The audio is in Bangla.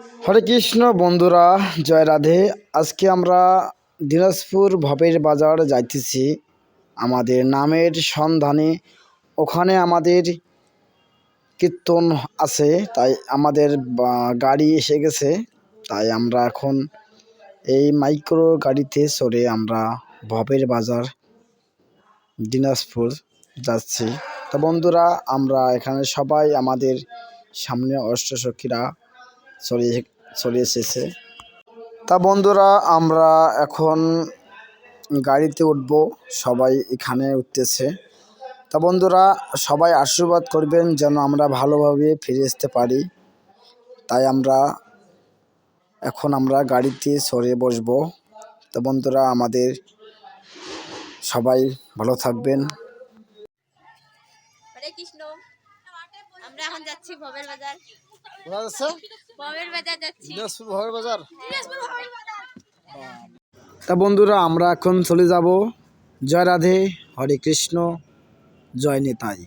হরে কৃষ্ণ বন্ধুরা, জয় রাধে। আজকে আমরা দিনাজপুর ভবের বাজার যাইতেছি আমাদের নামের সন্ধানে। ওখানে আমাদের কীর্তন আছে, তাই আমাদের গাড়ি এসে গেছে। তাই আমরা এখন এই মাইক্রো গাড়িতে চড়ে আমরা ভবের বাজার দিনাজপুর যাচ্ছি। তো বন্ধুরা, আমরা এখানে সবাই আমাদের সামনে অষ্টসখীরা চলে এসেছে। তা বন্ধুরা, আমরা এখন গাড়িতে উঠব, সবাই এখানে উঠতেছে। তা বন্ধুরা, সবাই আশীর্বাদ করবেন যেন আমরা ভালোভাবে ফিরে আসতে পারি। তাই আমরা গাড়িতে চড়ে বসব। তো বন্ধুরা, আমাদের সবাই ভালো থাকবেন। হরে কৃষ্ণ। আমরা এখন যাচ্ছি ভবের বাজার। তা বন্ধুরা, আমরা এখন চলে যাব। জয় রাধে, হরে কৃষ্ণ, জয় নিতাই।